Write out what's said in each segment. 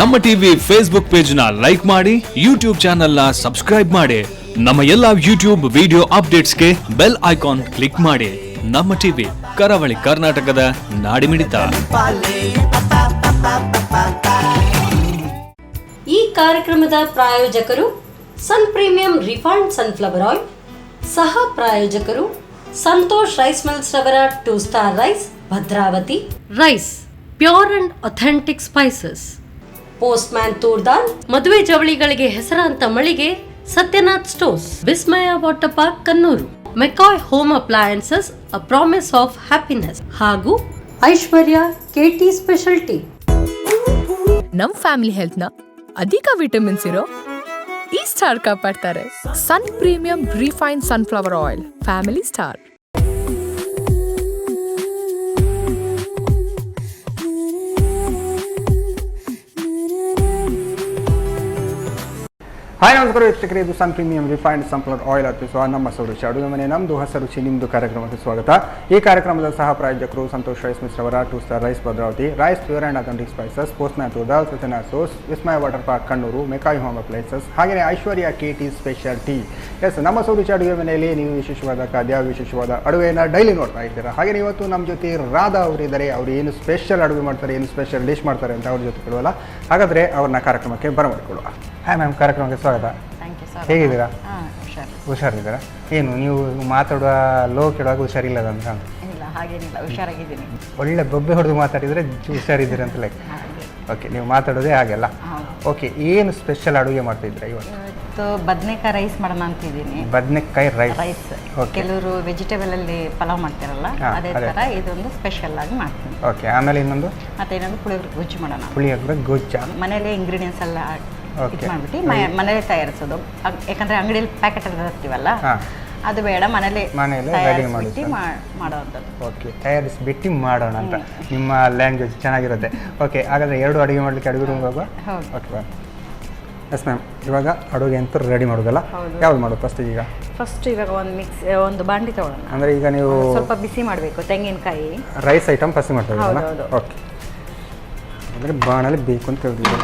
ನಮ್ಮ TV Facebook page ನ like ಮಾಡಿ, ಯೂಟ್ಯೂಬ್ ಚಾನೆಲ್ ನ ಸಬ್ಸ್ಕ್ರೈಬ್ ಮಾಡಿ. ನಮ್ಮ ಎಲ್ಲಾ ಯೂಟ್ಯೂಬ್ ವಿಡಿಯೋ ಅಪ್ಡೇಟ್ಸ್ಗೆ ಬೆಲ್ ಐಕಾನ್ ಕ್ಲಿಕ್ ಮಾಡಿ. ನಮ್ಮ ಟಿವಿ ಕರಾವಳಿ ಕರ್ನಾಟಕದ ನಾಡಿಮಿಡಿತ. ಈ ಕಾರ್ಯಕ್ರಮದ ಪ್ರಾಯೋಜಕರು sun premium refined sunflower oil, ಸಹ ಪ್ರಾಯೋಜಕರು ಸಂತೋಷ್ ರೈಸ್ ಮಿಲ್ಸ್ ರವರ 2 star rice, Bhadravati rice, pure and authentic spices, postman toor dal, ಮದುವೆ ಜವಳಿಗಳಿಗೆ ಹೆಸರಾಂತ ಮಳಿಗೆ Satyanath stores, Vismaya water park Kannur, McCoy home appliances a promise of happiness ಹಾಗೂ ಐಶ್ವರ್ಯ ಕೆಟಿ ಸ್ಪೆಷಾಲಿಟಿ. ನಮ್ ಫ್ಯಾಮಿಲಿ ಹೆಲ್ತ್ ನ ಅಧಿಕ ವಿಟಮಿನ್ಸ್ ಇರೋ ಈ ಸ್ಟಾರ್ ಕಾಪಾಡ್ತಾರೆ. Sun premium refined sunflower oil, family star. Hi ನಮಸ್ಕಾರ ವೀಕ್ಷಕರೇ, ಇದು sun premium refined sunflower oil ಅರ್ಪಿಸುವ ನಮ್ಮ ಸೌರುಚಿ ಅಡುಗೆ ಮನೆ, ನಮ್ಮದು ಹೊಸ ರುಚಿ ನಿಮ್ಮದು ಕಾರ್ಯಕ್ರಮಕ್ಕೆ ಸ್ವಾಗತ. ಈ ಕಾರ್ಯಕ್ರಮದ ಸಹ ಪ್ರಾಯೋಜಕರು ಸಂತೋಷ್ ರೈಸ್ ಮಿಲ್ಸ್ ರವರ 2 star rice, Bhadravati rice, pure and authentic spices, postman toor dal, Satyanath stores, Vismaya water park Kannur, McCoy home appliances, ಹಾಗೆಯೇ ಐಶ್ವರ್ಯ ಕೆಟಿ ಸ್ಪೆಷಾಲಿಟಿ. ಎಸ್, ನಮ್ಮ ಸೌರುಚಿ ಅಡುಗೆ ಮನೆಯಲ್ಲಿ ನೀವು ವಿಶೇಷವಾದ ಖಾದ್ಯ, ವಿಶೇಷವಾದ ಅಡುಗೆಯನ್ನು ಡೈಲಿ ನೋಡ್ತಾ ಇದ್ದೀರಾ. ಹಾಗೆಯೇ ಇವತ್ತು ನಮ್ಮ ಜೊತೆ ರಾಧಾ ಅವರಿದ್ದಾರೆ. ಅವರು ಏನು ಸ್ಪೆಷಲ್ ಅಡುಗೆ ಮಾಡ್ತಾರೆ, ಏನು ಸ್ಪೆಷಲ್ ಡಿಶ್ ಮಾಡ್ತಾರೆ ಅಂತ ಅವ್ರ ಜೊತೆ ಕೇಳುವಲ್ಲ. ಹಾಗಾದರೆ ಅವ್ರನ್ನ ಕಾರ್ಯಕ್ರಮಕ್ಕೆ ಬರಮಾಡಿಕೊಳ್ಳುವ. ಹಾಯ್ ಮ್ಯಾಮ್, ಕಾರ್ಯಕ್ರಮಕ್ಕೆ ಸ್ವಾಗತ. ಹೇಗಿದ್ದೀರಾ? ಹುಷಾರಿದ್ದೀರಾ? ಏನು ನೀವು ಮಾತಾಡುವ ಲೋ ಕೆಡುವಾಗ ಹುಷಾರಿಲ್ಲದಂತ? ಇಲ್ಲ, ಹಾಗೇನಿಲ್ಲ, ಹುಷಾರಾಗಿದ್ದೀನಿ. ಒಳ್ಳೆ ಬೊಬ್ಬೆ ಹೊಡೆದು ಮಾತಾಡಿದರೆ ಹುಷಾರಿದ್ದೀರಿ ಅಂತ ಲೆಕ್ಕ. ಓಕೆ, ನೀವು ಮಾತಾಡೋದೇ ಹಾಗೆಲ್ಲ. ಓಕೆ, ಏನು ಸ್ಪೆಷಲ್ ಅಡುಗೆ ಮಾಡ್ತಿದ್ದೀರಾ ಇವತ್ತು? ಇವತ್ತು ಬದನೆಕಾಯಿ ರೈಸ್ ಮಾಡೋಣ ಅಂತಿದ್ದೀನಿ. ಬದನೆಕಾಯಿ ರೈಸ್. ಕೆಲವರು ವೆಜಿಟೇಬಲ್ ಅಲ್ಲಿ ಪಲಾವ್ ಮಾಡ್ತಾರಲ್ಲ, ಅದೇ ಥರ ಇದೊಂದು ಸ್ಪೆಷಲ್ ಆಗಿ ಮಾಡ್ತೀನಿ. ಓಕೆ, ಆಮೇಲೆ ಇನ್ನೊಂದು ಮತ್ತೆ ಇನ್ನೊಂದು ಪುಳಿಯೋಗರೆ ಗೊಜ್ಜು ಮಾಡೋಣ. ಪುಳಿಯೋಗರೆ ಗೊಜ್ಜು ಮನೆಯಲ್ಲೇ ಇಂಗ್ರೀಡಿಯೆಂಟ್ಸ್ ಎಲ್ಲ ಮಾಡ್ಬಿಟ್ಟು ಮನೇಲಿ ತಯಾರಿಸೋದು. ಯಾಕಂದ್ರೆ ಅಂಗಡಿಯಲ್ಲಿ ಪ್ಯಾಕೆಟ್ ಎಲ್ಲ ತರ್ತೀವಲ್ಲ, ಅದು ಬೇಡ, ಮನೇಲಿ ರೆಡಿ ಮಾಡೋವಂಥದ್ದು. ಓಕೆ, ತಯಾರಿಸಿಬಿಟ್ಟು ಮಾಡೋಣ ಅಂತ ನಿಮ್ಮ ಲ್ಯಾಂಗ್ವೇಜ್ ಚೆನ್ನಾಗಿರುತ್ತೆ. ಓಕೆ, ಹಾಗಾದರೆ ಎರಡು ಅಡುಗೆ ಮಾಡಲಿಕ್ಕೆ ಅಡುಗೆ ರೂಮ್ ಹೋಗುವ. Okay, yes ma'am. ಇವಾಗ ಅಡುಗೆ ಅಂತೂ ರೆಡಿ ಮಾಡೋದಲ್ಲ, ಯಾವ್ದು ಮಾಡೋದು ಫಸ್ಟ್? ಫಸ್ಟ್ ಇವಾಗ ಒಂದು ಬಾಂಡಿ ತಗೊಳ್ಳೋಣ. ಅಂದರೆ ಈಗ ನೀವು ಸ್ವಲ್ಪ ಬಿಸಿ ಮಾಡಬೇಕು ತೆಂಗಿನಕಾಯಿ. ರೈಸ್ ಐಟಮ್ ಫಸ್ಟ್ ಮಾಡ್ತಾ ಇದ್ದೀರಾ? ಓಕೆ, ಅಂದರೆ ಬಾಣಲ್ಲಿ ಬೇಕು ಅಂತ ಹೇಳಿದ್ರು.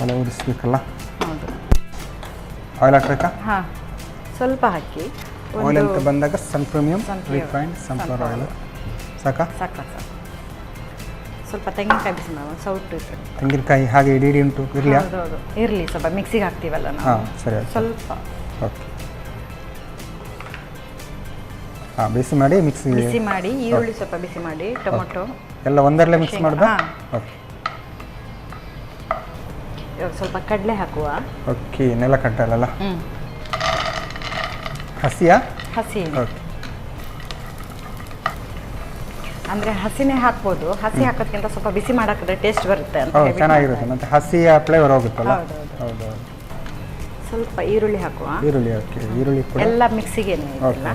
ಒಲೆ ಉಡಿಸ್ಬೇಕಲ್ಲ. ಹೌದು. ಆಯಿಲ್ ಹಾಕ್ಬೇಕಾ? ಹಾಂ, ಸ್ವಲ್ಪ ಹಾಕಿ. ಆಯಿಲ್ ಅಂತ ಬಂದಾಗ ಸನ್ ಪ್ರೀಮಿಯಂ ರಿಫೈನ್ಡ್ ಸನ್ಫ್ಲವರ್ ಆಯಿಲ್ ಸಾಕಾ? ಸಾಕು. ಸ್ವಲ್ಪ ತೆಂಗಿನಕಾಯಿ ಬಿಸಿ ಮಾಡೋಣ, ಸೌಟು ಇಟ್ಟು. ತೆಂಗಿನಕಾಯಿ ಹಾಗೆ ಇಡೀ ಉಂಟು ಇರಲಿ? ಹೌದು, ಇರಲಿ. ಸ್ವಲ್ಪ ಮಿಕ್ಸಿಗೆ ಹಾಕ್ತೀವಲ್ಲ ನಾವು. ಹಾಂ, ಸರಿ. ಸ್ವಲ್ಪ ಓಕೆ, ಹಾಂ, ಬಿಸಿ ಮಾಡಿ ಬಿಸಿ ಮಾಡಿ. ಈರುಳ್ಳಿ ಸ್ವಲ್ಪ ಬಿಸಿ ಮಾಡಿ, ಟೊಮೊಟೊ ಎಲ್ಲ ಒಂದರಲ್ಲೇ ಮಿಕ್ಸ್ ಮಾಡ್ದಾ? ಓಕೆ, ಇವಾಗ ಸ್ವಲ್ಪ ಕಡಲೆ ಹಾಕುವ. ಓಕೆ, ನೆಲಕಡಲೆ ಅಲ್ಲ, ಹಸಿಯಾ? ಹಸಿ. ಓಕೆ, ಅಂದರೆ ಹಸಿನೇ ಹಾಕ್ಬೋದು. ಹಸಿ ಹಾಕೋದ್ಕಿಂತ ಸ್ವಲ್ಪ ಬಿಸಿ ಮಾಡಾಕಿದ್ರೆ ಟೇಸ್ಟ್ ಬರುತ್ತೆ ಅಂತ. ಚೆನ್ನಾಗಿರುತ್ತೆ, ಮತ್ತು ಹಸಿಯ ಫ್ಲೇವರ್ ಹೋಗುತ್ತಲ್ಲ. ಹೌದು. ಸ್ವಲ್ಪ ಈರುಳ್ಳಿ ಹಾಕುವ. ಈರುಳ್ಳಿ. ಓಕೆ, ಈರುಳ್ಳಿ ಕೂಡ ಎಲ್ಲ ಮಿಕ್ಸಿಗೆ. ಓಕೆ,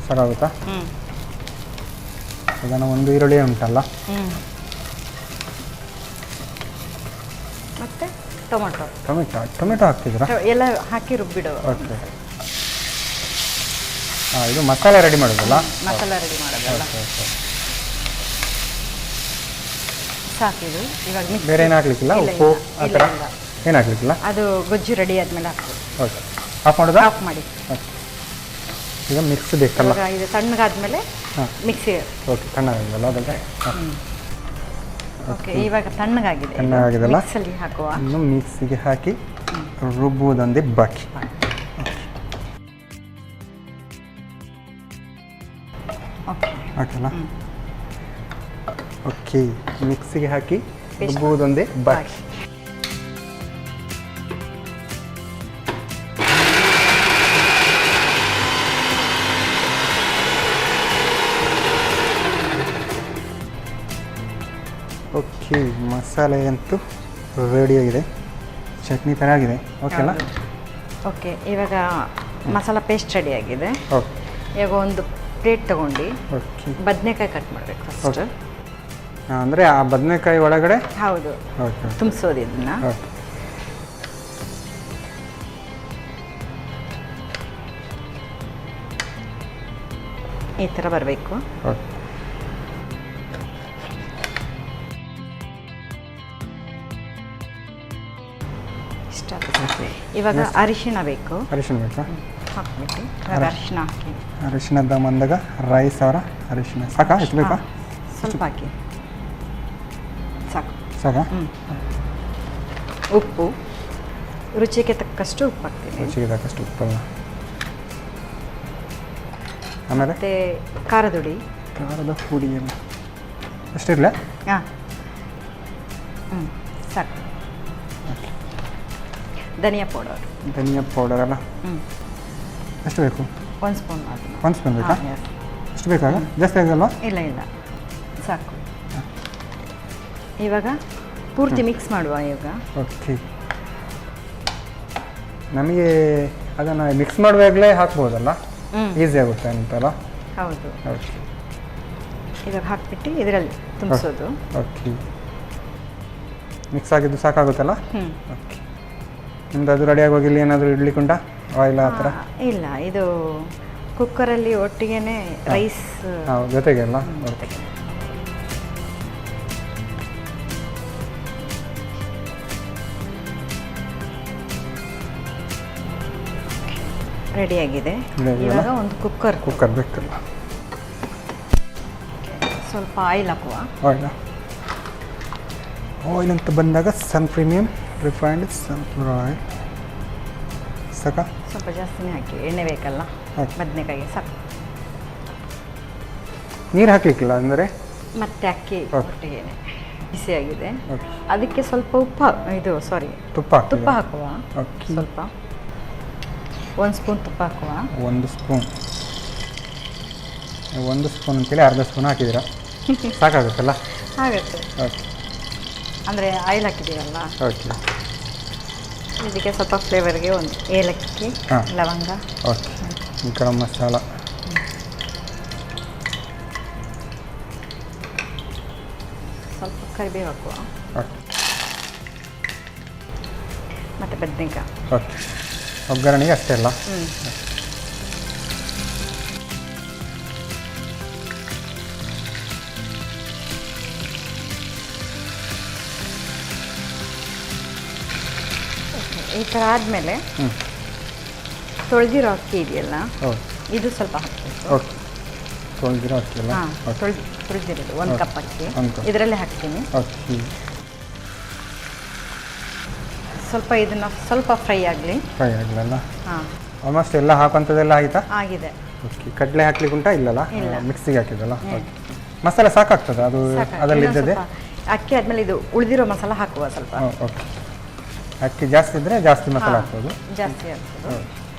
ಸಾಕಾಗುತ್ತಾ? ಅದನ್ನು ಒಂದು ಈರುಳ್ಳಿ ಉಂಟಲ್ಲ. ಮತ್ತೆ ಟೊಮೆಟೊ ಹಾಕ್ತಿದ್ದೀರಾ? ಎಲ್ಲ ಹಾಕಿ ರುಬ್ಬಿಡುವ. ಓಕೆ, ಹಾಂ, ಇದು ಮಸಾಲೆ ರೆಡಿ ಮಾಡೋದಲ್ಲ? ಮಸಾಲೆ ರೆಡಿ ಮಾಡೋದಲ್ಲ. ಸಾಕಿದು. ಇವಾಗ ಬೇರೆ ಏನು ಹಾಕ್ಲಿಕ್ಕಿಲ್ಲ? ಉಪ್ಪು ಆ ಥರ ಏನು ಹಾಕ್ಲಿಕ್ಕಿಲ್ಲ? ಅದು ಗೊಜ್ಜು ರೆಡಿ ಆದಮೇಲೆ ಹಾಕ್ಬೋದು. ಓಕೆ, ಆಫ್ ಮಾಡೋದಾ? ಆಫ್ ಮಾಡಿ. ಓಕೆ, ಈಗ ಮಿಕ್ಸ್ ಬೇಕಲ್ಲ? ಇದು ತಣ್ಣಗಾದ್ಮೇಲೆ ಮಿಕ್ಸಿ. ಓಕೆ, ತಣ್ಣಗಾಗಿದೆಲ್ಲ ಅದಕ್ಕೆ. ಓಕೆ, ಇವಾಗ ತಣ್ಣಗಾಗಿದೆಲ್ಲ ಮಿಕ್ಸಲ್ಲಿ ಹಾಕುವ. ಇನ್ನು ಮಿಕ್ಸಿಗೆ ಹಾಕಿ ರುಬ್ಬುವುದೊಂದೇ ಬಾಕಿ. ಓಕೆನಾ? ಓಕೆ, ಮಿಕ್ಸಿಗೆ ಹಾಕಿ ರುಬ್ಬುವುದೊಂದೇ ಬಾಕಿ. ಓಕೆ, ಮಸಾಲೆ ಅಂತೂ ರೆಡಿಯಾಗಿದೆ, ಚಟ್ನಿ ಥರ ಆಗಿದೆ. ಓಕೆನಾ? ಓಕೆ, ಇವಾಗ ಮಸಾಲ ಪೇಸ್ಟ್ ರೆಡಿಯಾಗಿದೆ. ಓಕೆ, ಇವಾಗ ಒಂದು ಪ್ಲೇಟ್ ತಗೊಂಡು ಓಕೆ, ಬದನೆಕಾಯಿ ಕಟ್ ಮಾಡಬೇಕು ಫಸ್ಟ್. ಅಂದರೆ ಆ ಬದನೆಕಾಯಿ ಒಳಗಡೆ? ಹೌದು, ತುಂಬಿಸೋದು ಇದನ್ನ. ಈ ಥರ ಬರಬೇಕು. ಇವಾಗ ಅರಿಶಿಣ ಬೇಕು. ಅರಿಶಿಣ ಬೇಕಾ? ಹಾಕ್ಬಿಟ್ಟು ಇವಾಗ ಅರಿಶಿಣ ಹಾಕಿ. ಅರಿಶಿಣದ ಮಂದಾಗ ರೈಸ್ ಅವರ ಅರಿಶಿಣ ಸಾಕಾ? ಎಷ್ಟು ಬೇಕಾ? ಸ್ವಲ್ಪ ಹಾಕಿ ಸಾಕು. ಸಾಕಾ? ಉಪ್ಪು ರುಚಿಗೆ ತಕ್ಕಷ್ಟು ಉಪ್ಪು ಹಾಕ್ತೀನಿ. ರುಚಿಗೆ ತಕ್ಕಷ್ಟು ಉಪ್ಪಲ್ಲ. ಆಮೇಲೆ ಮತ್ತು ಖಾರದ ಪುಡಿ ಎಲ್ಲ ಎಷ್ಟಿರಲ್ಲ? ಹಾಂ ಸಾಕು. ಧನಿಯಾ ಪೌಡರ್ ಅಲ್ಲ ಎಷ್ಟು ಬೇಕು? 1 ಸ್ಪೂನ್ ಮಾತ್ರ. 1 ಸ್ಪೂನ್ ಬೇಕಾ? ಎಷ್ಟು ಬೇಕಾಗ? ಜಾಸ್ತಿ ಆಗಲ್ವಾ? ಇಲ್ಲ ಸಾಕು. ಇವಾಗ ಪೂರ್ತಿ ಮಿಕ್ಸ್ ಮಾಡುವ. ಇವಾಗ ಓಕೆ, ನಮಗೆ ಅದನ್ನು ಮಿಕ್ಸ್ ಮಾಡುವಾಗಲೇ ಹಾಕ್ಬೋದಲ್ಲ? ಈಸಿ ಆಗುತ್ತೆ ಅಂತಲ್ಲ? ಹೌದು. ಓಕೆ, ಇವಾಗ ಹಾಕ್ಬಿಟ್ಟು ಇದರಲ್ಲಿ ತುಂಬಿಸೋದು. ಓಕೆ, ಮಿಕ್ಸ್ ಆಗಿದ್ದು ಸಾಕಾಗುತ್ತಲ್ಲ? ಓಕೆ, ನಿಮ್ದು ಅದು ರೆಡಿ ಆಗೋಗಿಲ್ಲ. ಏನಾದರೂ ಇಡ್ಲಿಕ್ಕುಂಟಾ ಆಯಿಲ್ ಆ ಥರ? ಇಲ್ಲ, ಇದು ಕುಕ್ಕರಲ್ಲಿ ಒಟ್ಟಿಗೆನೆ ರೈಸ್ ಜೊತೆಗೆ ಅಲ್ಲ? ಓಕೆ, ರೆಡಿಯಾಗಿದೆ. ಇವಾಗ ಒಂದು ಕುಕ್ಕರ್ ಬೇಕಲ್ಲ? ಸ್ವಲ್ಪ ಆಯಿಲ್ ಹಾಕುವ. ಆಯಿಲ್ ಅಂತ ಬಂದಾಗ ಸನ್ ಪ್ರೀಮಿಯಂ ರಿಫೈನ್ಡ್ ಸನ್ಫ್ಲವರ್ ಆಯಿಲ್ ಸಾಕಾ? ಸ್ವಲ್ಪ ಜಾಸ್ತಿನೇ ಹಾಕಿ, ಎಣ್ಣೆ ಬೇಕಲ್ಲ ಬದನೆಕಾಯಿಗೆ. ಸಾಕು. ನೀರು ಹಾಕ್ಲಿಕ್ಕಿಲ್ಲ ಅಂದರೆ? ಮತ್ತೆ ಅಕ್ಕಿ ಒಟ್ಟಿಗೆ ಬಿಸಿಯಾಗಿದೆ. ಅದಕ್ಕೆ ಸ್ವಲ್ಪ ತುಪ್ಪ ಹಾಕುವ. ಸ್ವಲ್ಪ 1 ಸ್ಪೂನ್ ತುಪ್ಪ ಹಾಕುವ. 1 ಸ್ಪೂನ್ ಅಂತೇಳಿ ಅರ್ಧ ಸ್ಪೂನ್ ಹಾಕಿದ್ದೀರಾ? ಸಾಕಾಗುತ್ತಲ್ಲ? ಆಗುತ್ತೆ. ಓಕೆ, ಅಂದರೆ ಆಯಿಲ್ ಹಾಕಿದ್ದೀರಲ್ಲ. ಓಕೆ, ಇದಕ್ಕೆ ಸ್ವಲ್ಪ ಫ್ಲೇವರ್ಗೆ ಒಂದು ಏಲಕ್ಕಿ, ಲವಂಗ, ಓಕೆ, ಗರಂ ಮಸಾಲ, ಸ್ವಲ್ಪ ಕರಿಬೇವು ಹಾಕುವ. ಓಕೆ, ಮತ್ತು ಬದನೆಕಾಯಿ. ಓಕೆ, ಒಗ್ಗರಣೆಗೆ ಅಷ್ಟೇ ಅಲ್ಲ? ಈ ಥರ ಆದಮೇಲೆ ತೊಳೆದಿರೋ ಅಕ್ಕಿ ಇದೆಯಲ್ಲ, ಇದು ಸ್ವಲ್ಪ ಹಾಕಬೇಕು. ಓಕೆ, ತೊಳೆದಿರೋ ಅಕ್ಕಿ ಅಲ್ಲ? ತೊಳೆದಿರೋದು 1 ಕಪ್ ಅಕ್ಕಿ ಇದರಲ್ಲೇ ಹಾಕ್ತೀನಿ. ಓಕೆ, ಇದನ್ನು ಸ್ವಲ್ಪ ಫ್ರೈ ಆಗಲಲ್ಲ? ಹಾಂ, ಆಲ್ಮೋಸ್ಟ್ ಎಲ್ಲ ಹಾಕುವಂಥದ್ದೆಲ್ಲ ಆಯಿತಾ? ಆಗಿದೆ. ಓಕೆ, ಕಡಲೆ ಹಾಕ್ಲಿಕ್ಕೆ ಉಂಟಾ? ಇಲ್ಲಲ್ಲ, ಮಿಕ್ಸಿಗೆ ಹಾಕಿದ್ದಲ್ಲ? ಓಕೆ, ಮಸಾಲೆ ಸಾಕಾಗ್ತದೆ ಅದು ಅದರಲ್ಲಿದ್ದದೆ? ಅಕ್ಕಿ ಆದಮೇಲೆ ಇದು ಉಳಿದಿರೋ ಮಸಾಲ ಹಾಕುವ ಸ್ವಲ್ಪ. ಓಕೆ, ಅಕ್ಕಿ ಜಾಸ್ತಿ ಇದ್ದರೆ ಜಾಸ್ತಿ ಮಸಾಲೆ ಹಾಕ್ಬೋದು. ಜಾಸ್ತಿ ಹಾಕ್ಬೋದು.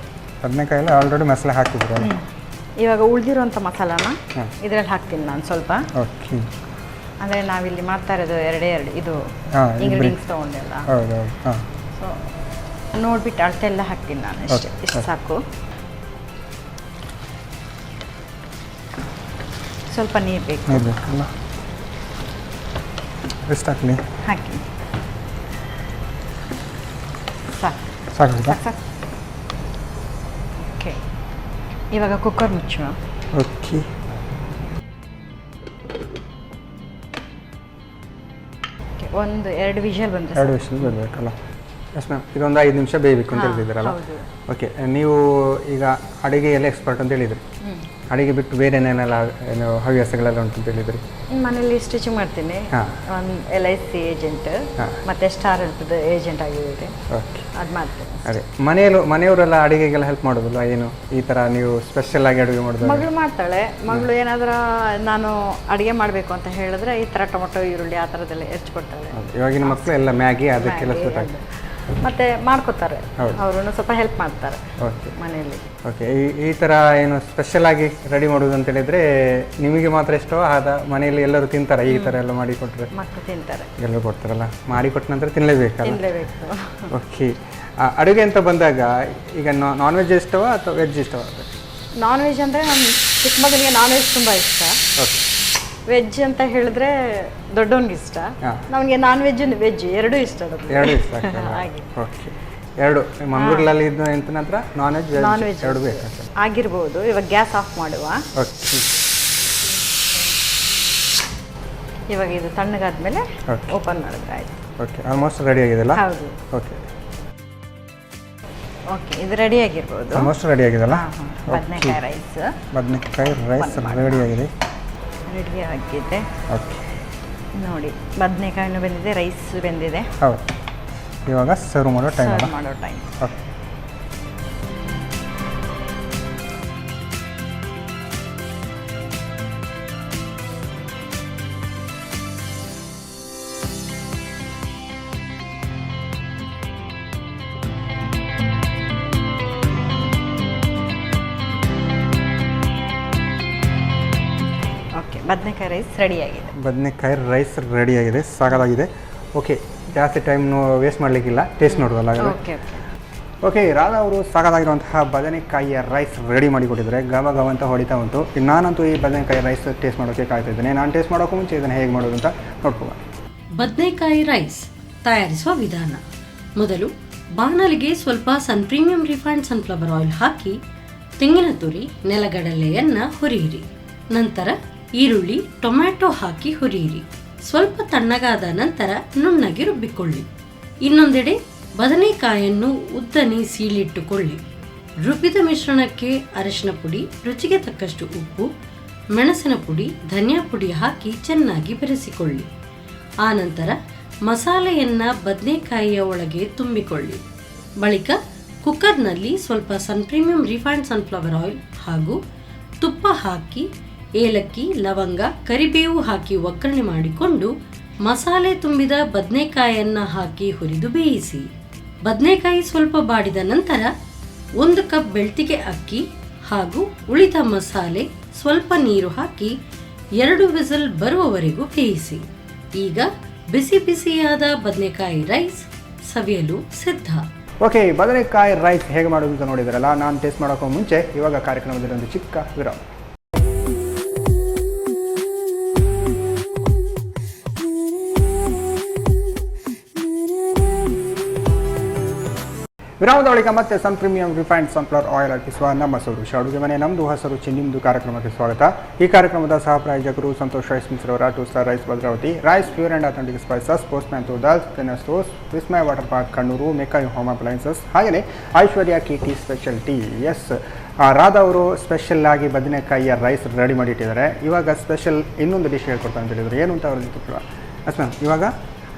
ಬದನೆಕಾಯಿ ಎಲ್ಲ ಆಲ್ರೆಡಿ ಮಸಾಲೆ ಹಾಕಿದ್ರು. ಇವಾಗ ಉಳಿದಿರೋಂಥ ಮಸಾಲಾನ ಇದರಲ್ಲಿ ಹಾಕ್ತೀನಿ ನಾನು ಸ್ವಲ್ಪ. ಓಕೆ, ಅಂದರೆ ನಾವಿಲ್ಲಿ ಮಾಡ್ತಾ ಇರೋದು ಎರಡೇ ಇದು ಇಂಗ್ರೀಡಿಯೆಂಟ್ಸ್ ತೊಗೊಂಡೆಲ್ಲ. ಹೌದು. ಹಾಂ, ಸೊ ನೋಡ್ಬಿಟ್ಟು ಅಳತೆ ಎಲ್ಲ ಹಾಕ್ತೀನಿ ನಾನು. ಇಷ್ಟು ಸಾಕು. ಸ್ವಲ್ಪ ನೀರು ಬೇಕಲ್ಲ? ಎಷ್ಟು ಹಾಕಲಿ? ಹಾಕಿ. ಸಾಕು. ಓಕೆ, ಇವಾಗ ಕುಕ್ಕರ್ ಮುಚ್ಚುವ. ಓಕೆ, ಒಂದು 2 ವಿಷಲ್ ಬಂದರೆ 2 ವಿಷಲ್ ಬರಬೇಕಲ್ಲ? ಎಸ್ ಮ್ಯಾಮ್, ಇದೊಂದು 5 ನಿಮಿಷ ಬೇಯಬೇಕು ಅಂತ ಹೇಳ್ತಿದ್ದೀರಲ್ಲ? ಓಕೆ, ನೀವು ಈಗ ಅಡುಗೆಯಲ್ಲಿ ಎಕ್ಸ್ಪರ್ಟ್ ಅಂತ ಹೇಳಿದ್ರಿ. ಅಡುಗೆ ಬಿಟ್ಟು ಬೇರೆ ಏನೇನೆಲ್ಲ ಹವ್ಯಾಸಗಳೆಲ್ಲ ಉಂಟು ಅಂತ ಹೇಳಿದ್ರಿ? ಮನೇಲಿ ಸ್ಟಿಚಿಂಗ್ ಮಾಡ್ತೀನಿ. ಒಂದು LIC ಏಜೆಂಟ್ ಮತ್ತು ಸ್ಟಾರ್ ಹೆಲ್ಪ್ದು ಏಜೆಂಟ್ ಆಗಿದ್ದೀರಿ. ಓಕೆ, ಅದು ಮಾಡ್ತೀನಿ. ಅದೇ ಮನೆಯವರೆಲ್ಲ ಅಡುಗೆಗೆಲ್ಲ ಹೆಲ್ಪ್ ಮಾಡೋದಿಲ್ಲ? ಏನು ಈ ಥರ ನೀವು ಸ್ಪೆಷಲ್ ಆಗಿ ಅಡುಗೆ ಮಾಡೋದು? ಮಗಳು ಮಾಡ್ತಾಳೆ. ಮಗಳು ಏನಾದರೂ ನಾನು ಅಡುಗೆ ಮಾಡಬೇಕು ಅಂತ ಹೇಳಿದ್ರೆ ಈ ಥರ ಟೊಮೊಟೊ, ಈರುಳ್ಳಿ ಆ ಥರದ್ದೆಲ್ಲ ಹೆಚ್ಚಿಕೊಡ್ತಾಳೆ. ಇವಾಗಿನ ಮಕ್ಕಳು ಎಲ್ಲ ಮ್ಯಾಗಿ ಅದಕ್ಕೆಲ್ಲ ಸೂಟ್ ಮತ್ತೆ ಮಾಡ್ಕೋತಾರೆ. ಅವರು ಸ್ವಲ್ಪ ಹೆಲ್ಪ್ ಮಾಡ್ತಾರೆ ಮನೆಯಲ್ಲಿ. ಓಕೆ, ಈ ಥರ ಏನು ಸ್ಪೆಷಲ್ ಆಗಿ ರೆಡಿ ಮಾಡೋದು ಅಂತ ಹೇಳಿದ್ರೆ ನಿಮಗೆ ಮಾತ್ರ ಇಷ್ಟವೋ ಆದ ಮನೆಯಲ್ಲಿ ಎಲ್ಲರೂ ತಿಂತಾರೆ? ಈ ಥರ ಎಲ್ಲ ಮಾಡಿ ಕೊಟ್ಟರೆ ಮಕ್ಕಳು ತಿಂತಾರೆ, ಎಲ್ಲರೂ ಕೊಡ್ತಾರಲ್ಲ? ಮಾಡಿ ಕೊಟ್ಟ ನಂತರ ತಿನ್ನಲೇಬೇಕು. ಓಕೆ, ಅಡುಗೆ ಅಂತ ಬಂದಾಗ ಈಗ ನಾನ್ ವೆಜ್ ಇಷ್ಟವಾ ಅಥವಾ ವೆಜ್ ಇಷ್ಟವಾ? ನಾನ್ ವೆಜ್ ಅಂದರೆ ನಮ್ಮ ಚಿಕ್ಕ ಮಗನಿಗೆ ನಾನ್ ವೆಜ್ ತುಂಬ ಇಷ್ಟ. ಓಕೆ, ವೆಜ್ ಅಂತ ಹೇಳಿದ್ರೆ ದೊಡ್ಡವನಿಗೆ ಇಷ್ಟ. ನಮಗೆ ನಾನ್ ವೆಜ್ ಎರಡೂ ಇಷ್ಟ. ಎರಡೂ ಇಷ್ಟ ಹಾಗೆ. ಓಕೆ, ಎರಡು ಮಂಗಳೂರಲ್ಲಿ ಇದ್ದು ಎಂತ ನಂತರ ನಾನ್ ವೆಜ್ ಎರಡು ಬೇಕು ಆಗಿರ್ಬೋದು. ಇವಾಗ ಗ್ಯಾಸ್ ಆಫ್ ಮಾಡುವ. ಓಕೆ, ಇವಾಗ ಇದು ತಣ್ಣಗಾದ್ಮೇಲೆ ಓಪನ್ ಮಾಡಿದ್ರೆ ಆಯ್ತು. ಓಕೆ, ಆಲ್ಮೋಸ್ಟ್ ರೆಡಿ ಆಗಿದೆಲ್ಲ? ಹೌದು. ಓಕೆ, ಓಕೆ, ಇದು ರೆಡಿ ಆಗಿರ್ಬೋದು. ಆಲ್ಮೋಸ್ಟ್ ರೆಡಿ ಆಗಿದೆಲ್ಲ. ಬದನೆಕಾಯಿ ರೈಸ್. ಬದನೆಕಾಯಿ ರೈಸ್ ರೆಡಿ ಆಗಿದೆ. ರೆಡಿ ಆಗಿದೆ. ಓಕೆ, ನೋಡಿ ಬದನೆಕಾಯಿನೂ ಬೆಂದಿದೆ, ರೈಸ್ ಬೆಂದಿದೆ. ಹೌದು, ಇವಾಗ ಸರ್ವ್ ಮಾಡೋ ಟೈಮ್ ಅಲ್ಲ. ಸರ್ವ್ ಮಾಡೋ ಟೈಮ್. ಓಕೆ, ಓಕೆ, ಬದನೆಕಾಯಿ ರೈಸ್ ರೆಡಿ ಆಗಿದೆ. ಬದನೆಕಾಯಿ ರೈಸ್ ರೆಡಿ ಆಗಿದೆ, ಸಾಕಾಗಿದೆ. ಓಕೆ, ಜಾಸ್ತಿ ಟೈಮ್ನು ವೇಸ್ಟ್ ಮಾಡಲಿಕ್ಕಿಲ್ಲ, ಟೇಸ್ಟ್ ನೋಡೋದಲ್ಲ. ಓಕೆ ಓಕೆ ಓಕೆ, ರಾಧಾ ಅವರು ಸಾಕಾಗಿರುವಂತಹ ಬದನೆಕಾಯಿಯ ರೈಸ್ ರೆಡಿ ಮಾಡಿಕೊಟ್ಟಿದ್ದಾರೆ. ಗವ ಗವ ಅಂತ ಹೊಡಿತಾ ಉಂಟು. ನಾನಂತೂ ಈ ಬದನೆಕಾಯಿ ರೈಸ್ ಟೇಸ್ಟ್ ಮಾಡೋಕ್ಕೆ ಕಾಯ್ತಿದ್ದೇನೆ. ನಾನು ಟೇಸ್ಟ್ ಮಾಡೋಕ್ಕೂ ಮುಂಚೆ ಇದನ್ನು ಹೇಗೆ ಮಾಡೋದು ಅಂತ ನೋಡ್ಕೊಳ್ಳೋಣ. ಬದನೆಕಾಯಿ ರೈಸ್ ತಯಾರಿಸುವ ವಿಧಾನ. ಮೊದಲು ಬಾಣಲಿಗೆ ಸ್ವಲ್ಪ ಸನ್ ಪ್ರೀಮಿಯಂ ರಿಫೈನ್ಡ್ ಸನ್ಫ್ಲವರ್ ಆಯಿಲ್ ಹಾಕಿ ತೆಂಗಿನ ತುರಿ, ನೆಲಗಡಲೆಯನ್ನು ಹುರಿಯಿರಿ. ನಂತರ ಈರುಳ್ಳಿ, ಟೊಮ್ಯಾಟೊ ಹಾಕಿ ಹುರಿಯಿರಿ. ಸ್ವಲ್ಪ ತಣ್ಣಗಾದ ನಂತರ ನುಣ್ಣಗೆ ರುಬ್ಬಿಕೊಳ್ಳಿ. ಇನ್ನೊಂದೆಡೆ ಬದನೆಕಾಯನ್ನು ಉದ್ದನೆ ಸೀಳಿಟ್ಟುಕೊಳ್ಳಿ. ರುಬ್ಬಿದ ಮಿಶ್ರಣಕ್ಕೆ ಅರಿಶಿನ ಪುಡಿ, ರುಚಿಗೆ ತಕ್ಕಷ್ಟು ಉಪ್ಪು, ಮೆಣಸಿನ ಪುಡಿ, ಧನಿಯಾ ಪುಡಿ ಹಾಕಿ ಚೆನ್ನಾಗಿ ಬೆರೆಸಿಕೊಳ್ಳಿ. ಆನಂತರ ಮಸಾಲೆಯನ್ನು ಬದನೆಕಾಯಿಯ ಒಳಗೆ ತುಂಬಿಕೊಳ್ಳಿ. ಬಳಿಕ ಕುಕ್ಕರ್ನಲ್ಲಿ ಸ್ವಲ್ಪ ಸನ್ ಪ್ರೀಮಿಯಂ ರಿಫೈನ್ಡ್ ಸನ್ಫ್ಲವರ್ ಆಯಿಲ್ ಹಾಗೂ ತುಪ್ಪ ಹಾಕಿ ಏಲಕ್ಕಿ, ಲವಂಗ, ಕರಿಬೇವು ಹಾಕಿ ಒಗ್ಗರಣೆ ಮಾಡಿಕೊಂಡು ಮಸಾಲೆ ತುಂಬಿದ ಬದನೆಕಾಯನ್ನು ಹಾಕಿ ಹುರಿದು ಬೇಯಿಸಿ. ಬದನೆಕಾಯಿ ಸ್ವಲ್ಪ ಬಾಡಿದ ನಂತರ 1 ಕಪ್ ಬೆಳ್ತಿಗೆ ಅಕ್ಕಿ ಹಾಗೂ ಉಳಿದ ಮಸಾಲೆ, ಸ್ವಲ್ಪ ನೀರು ಹಾಕಿ 2 ವಿಸಿಲ್ ಬರುವವರೆಗೂ ಬೇಯಿಸಿ. ಈಗ ಬಿಸಿ ಬಿಸಿಯಾದ ಬದನೆಕಾಯಿ ರೈಸ್ ಸವಿಯಲು ಸಿದ್ಧ. ಓಕೆ, ಬದನೆಕಾಯಿ ರೈಸ್ ಹೇಗೆ ಮಾಡೋದು ಅಂತ ನೋಡಿದ್ರಲ್ಲ. ನಾನು ಟೇಸ್ಟ್ ಮಾಡೋಕ್ಕೂ ಮುಂಚೆ ಇವಾಗ ಕಾರ್ಯಕ್ರಮದಲ್ಲಿ ಒಂದು ಚಿಕ್ಕ ವಿರಾಮ. ವಿರಾಮದ ಬಳಿಕ ಮತ್ತೆ ಸನ್ ಪ್ರೀಮಿಯಂ ರಿಫೈನ್ಡ್ ಸನ್ಫ್ಲವರ್ ಆಯಿಲ್ ಅರ್ಪಿಸುವ ನಮ್ಮ ಸೊರುಚಿ ಅಡುಗೆ ಮನೆ ನಮ್ಮದು ಹೊಸ ರುಚಿ ನಿಮ್ಮದು ಕಾರ್ಯಕ್ರಮಕ್ಕೆ ಸ್ವಾಗತ. ಈ ಕಾರ್ಯಕ್ರಮದ ಸಹ ಪ್ರಾಯೋಜಕರು ಸಂತೋಷ್ ರೈಸ್ ಮಿಲ್ಸ್ ರವರ 2 star rice Bhadravati, rice pure and authentic spices, postman ಟೂಡಲ್ಸ್, ಟೆನ್ನರ್ stores, Vismaya water park Kannur, McCoy home appliances, ಹಾಗೆಯೇ Aishwarya T special tea. Yes, Radha ಅವರು ಸ್ಪೆಷಲ್ ಆಗಿ ಬದನೆಕಾಯಿಯ ರೈಸ್ ರೆಡಿ ಮಾಡಿಟ್ಟಿದ್ದಾರೆ. ಇವಾಗ ಸ್ಪೆಷಲ್ ಇನ್ನೊಂದು ಡಿಶ್ ಹೇಳ್ಕೊಡ್ತಾ ಅಂತ ಹೇಳಿದ್ರು. ಏನು ಅಂತ ಅವ್ರ ಜೊತೆ ಮ್ಯಾಮ್ ಇವಾಗ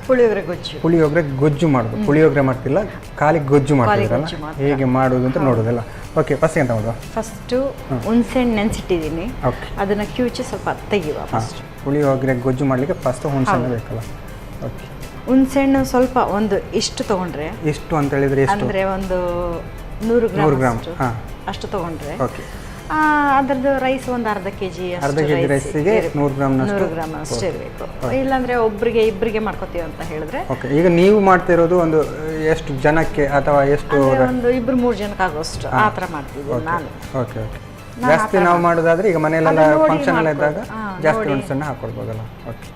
ಪುಳಿಯೋಗರೆ ಗೊಜ್ಜು. ಪುಳಿಯೋಗರೆ ಗೊಜ್ಜು ಮಾಡೋದು. ಪುಳಿಯೋಗರೆ ಮಾಡ್ತಿಲ್ಲ, ಖಾಲಿ ಗೊಜ್ಜು ಮಾಡ್ತಿದ್ರಲ್ಲ, ಹೇಗೆ ಮಾಡೋದು ಅಂತ ನೋಡೋದಲ್ಲ. ಓಕೆ, ಫಸ್ಟ್ ಎಂತ ಮಾಡೋದು? ಫಸ್ಟು ಹುಣಸೆಹಣ್ಣು ನೆನೆಸಿಟ್ಟಿದ್ದೀನಿ, ಓಕೆ, ಅದನ್ನು ಕಿವುಚಿ ಸ್ವಲ್ಪ ತೆಗಿಯುವ. ಫಸ್ಟ್ ಪುಳಿಯೋಗರೆ ಗೊಜ್ಜು ಮಾಡಲಿಕ್ಕೆ ಫಸ್ಟ್ ಹುಣಸೆಹಣ್ಣು ಬೇಕಲ್ಲ. ಓಕೆ, ಹುಣಸೆಹಣ್ಣು ಸ್ವಲ್ಪ ಒಂದು ಇಷ್ಟು ತೊಗೊಂಡ್ರೆ, ಎಷ್ಟು ಅಂತ ಹೇಳಿದರೆ ಎಷ್ಟು ಅಂದರೆ ಒಂದು 100 ಗ್ರಾಮ್ ಹಾಂ ಅಷ್ಟು ತೊಗೊಂಡ್ರೆ, ಓಕೆ, ಅದರದ್ದು ರೈಸ್ ಒಂದು ಅರ್ಧ ಕೆ ಜಿ ರೈಸಿಗೆ 100 ಗ್ರಾಮ್ ಅಷ್ಟೇ ಇರಬೇಕು. ಇಲ್ಲಾಂದರೆ ಒಬ್ಬರಿಗೆ ಇಬ್ಬರಿಗೆ ಮಾಡ್ಕೋತೀವಿ ಅಂತ ಹೇಳಿದ್ರೆ. ಓಕೆ, ಈಗ ನೀವು ಮಾಡ್ತಿರೋದು ಒಂದು ಎಷ್ಟು ಜನಕ್ಕೆ ಅಥವಾ ಎಷ್ಟು? ಒಂದು 2-3 ಜನಕ್ಕೆ ಆಗೋಷ್ಟು ಆ ಥರ ಮಾಡ್ತಿದ್ದೀನಿ ನಾನು. ಓಕೆ ಓಕೆ, ಜಾಸ್ತಿ ನಾವು ಮಾಡೋದಾದ್ರೆ ಈಗ ಮನೆಯಲ್ಲೆಲ್ಲ ಫಂಕ್ಷನ್ ಎಲ್ಲ ಇದ್ದಾಗ ಜಾಸ್ತಿ ಹುಣಸೆಹಣ್ಣು ಹಾಕೊಳ್ಬೋದಲ್ಲ. ಓಕೆ,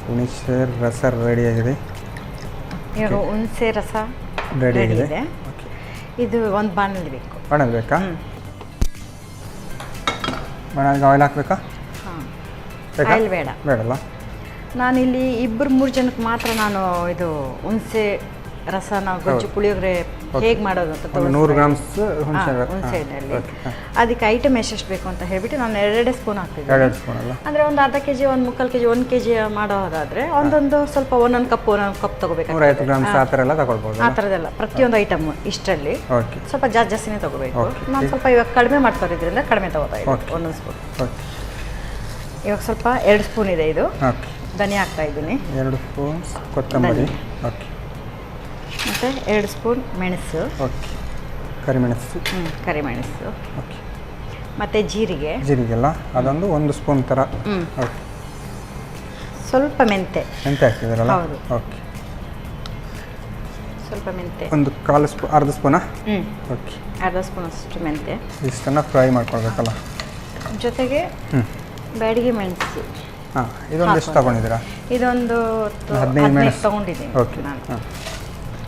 ಹುಣಸೆ ರಸ ರೆಡಿ ಆಗಿದೆ. ಇವಾಗ ಹುಣಸೆ ರಸ ರೆಡಿ ಆಗಿದೆ. ಇದು ಒಂದು ಬಾಣಲಿ ಬೇಕು. ಬಾಣಲಿ ಬೇಕಾ? ಬಾಣಲಿಗೆ ಆಯಿಲ್ ಹಾಕಬೇಕಾ? ಹಾಂ, ಬೇಕಾ? ಆಯಿಲ್ ಬೇಡ. ಬೇಡಲ್ಲ. ನಾನಿಲ್ಲಿ 2-3 ಜನಕ್ಕೆ ಮಾತ್ರ ನಾನು ಇದು ಹುಣಸೆ ರಸನ ಗೊಜ್ಜು ಪುಳಿಯೋಗರೆ ಹೇಗೆ ಮಾಡೋದು ಅಂತ 100 ಗ್ರಾಮ್ಸ್ ಹುಣಸೆಹಣ್ಣಲ್ಲಿ ಅದಕ್ಕೆ ಐಟಮ್ ಎಷ್ಟೆಷ್ಟು ಬೇಕು ಅಂತ ಹೇಳ್ಬಿಟ್ಟು ನಾನು 2 ಸ್ಪೂನ್ ಹಾಕ್ತಿದ್ದೆ. 2 ಸ್ಪೂನ್ ಅಲ್ಲ, ಅಂದರೆ ಒಂದು ಅರ್ಧ K G, 1/4 K G, 1 K G ಮಾಡೋದಾದರೆ ಒಂದೊಂದು ಸ್ವಲ್ಪ ಒಂದೊಂದು ಕಪ್ ತೊಗೋಬೇಕು. 150 ಗ್ರಾಮ್ಸ್ ಆ ಥರ ಎಲ್ಲ ತಗೊಳ್ಬೋದು. ಆ ಥರದ್ದೆಲ್ಲ ಪ್ರತಿಯೊಂದು ಐಟಮ್ ಇಷ್ಟರಲ್ಲಿ ಓಕೆ, ಸ್ವಲ್ಪ ಜಾಸ್ತಿನೇ ತೊಗೋಬೇಕು. ನಾನು ಸ್ವಲ್ಪ ಇವಾಗ ಕಡಿಮೆ ಮಾಡ್ತಾರಿದ್ರಿಂದ ಕಡಿಮೆ ತೊಗೋತಾ ಇದ್ದೀನಿ, 1 ಸ್ಪೂನ್. ಓಕೆ, ಇವಾಗ ಸ್ವಲ್ಪ 2 ಸ್ಪೂನ್ ಇದೆ ಇದು. ಓಕೆ, ಧನಿಯಾ ಹಾಕ್ತಾ ಇದ್ದೀನಿ. 2 ಸ್ಪೂನ್ ಕೊತ್ತಂಬರಿ. ಓಕೆ, ಮತ್ತು 2 ಸ್ಪೂನ್ ಮೆಣಸು. ಓಕೆ, ಕರಿಮೆಣಸು. ಕರಿಮೆಣಸು. ಓಕೆ, ಮತ್ತು ಜೀರಿಗೆ. ಜೀರಿಗೆಲ್ಲ ಅದೊಂದು 1 ಸ್ಪೂನ್ ಥರ. ಓಕೆ, ಸ್ವಲ್ಪ ಮೆಂತೆ. ಮೆಂತೆ ಹಾಕ್ತಿದ್ದೀರಲ್ಲ? ಹೌದು. ಓಕೆ, ಸ್ವಲ್ಪ ಮೆಂತೆ ಒಂದು 1/4 ಸ್ಪೂನ್, ಅರ್ಧ ಸ್ಪೂನಾ? ಓಕೆ, ಅರ್ಧ ಸ್ಪೂನ್ ಅಷ್ಟು ಮೆಂತೆ. ಇಷ್ಟನ್ನು ಫ್ರೈ ಮಾಡ್ಕೊಳ್ಬೇಕಲ್ಲ. ಜೊತೆಗೆ ಬ್ಯಾಡಿಗೆ ಮೆಣಸು. ಹಾಂ, ಇದೊಂದು ಎಷ್ಟು ತಗೊಂಡಿದ್ದೀರಾ? ಇದೊಂದು 15 ಮೆಣಸು ತೊಗೊಂಡಿದ್ದೀನಿ. ಓಕೆ, ನಾನು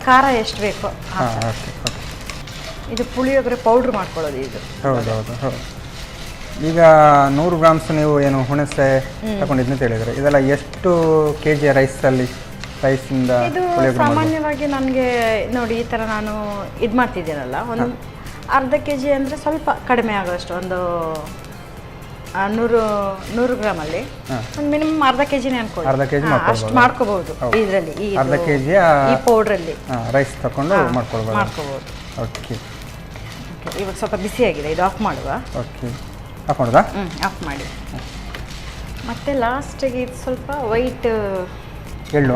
ಖಾರ ಎಷ್ಟು ಬೇಕೋ. ಹಾಂ, ಓಕೆ ಓಕೆ. ಇದು ಪುಳಿಯೋಗರೆ ಪೌಡ್ರ್ ಮಾಡ್ಕೊಳ್ಳೋದು ಇದು. ಹೌದು ಹೌದು ಹೌದು. ಈಗ 100 ಗ್ರಾಮ್ಸ್ ನೀವು ಏನು ಹುಣಸೆ ತಗೊಂಡಿದ್ದು ಅಂತ ಹೇಳಿದರೆ, ಇದೆಲ್ಲ ಎಷ್ಟು ಕೆ ಜಿ ರೈಸಲ್ಲಿ ರೈಸಿಂದ ಇದು ಸಾಮಾನ್ಯವಾಗಿ ನನಗೆ ನೋಡಿ ಈ ಥರ ನಾನು ಇದು ಮಾಡ್ತಿದ್ದೀನಲ್ಲ, ಒಂದು ಅರ್ಧ ಕೆ ಜಿ ಅಂದರೆ ಸ್ವಲ್ಪ ಕಡಿಮೆ ಆಗೋಷ್ಟು, ಒಂದು 100 ಗ್ರಾಮಲ್ಲಿ ಒಂದು ಮಿನಿಮಮ್ ಅರ್ಧ ಕೆ ಜಿನೇ ಅನ್ಕೊಳ್ಳಿ. ಅರ್ಧ ಕೆ ಜಿ ಅಷ್ಟು ಮಾಡ್ಕೋಬಹುದು ಇದರಲ್ಲಿ, ಅರ್ಧ ಕೆ ಜಿ ಈ ಪೌಡ್ರಲ್ಲಿ ರೈಸ್ ತಗೊಂಡು ಮಾಡ್ಕೊಳ್ಬೋದು. ಓಕೆ ಇವಾಗ ಸ್ವಲ್ಪ ಬಿಸಿಯಾಗಿದೆ, ಇದು ಆಫ್ ಮಾಡುವ. ಓಕೆ ಆಫ್ ಮಾಡೋದಾ? ಆಫ್ ಮಾಡಿ. ಮತ್ತೆ ಲಾಸ್ಟಿಗೆ ಇದು ಸ್ವಲ್ಪ ವೈಟ್ ಎಳ್ಳು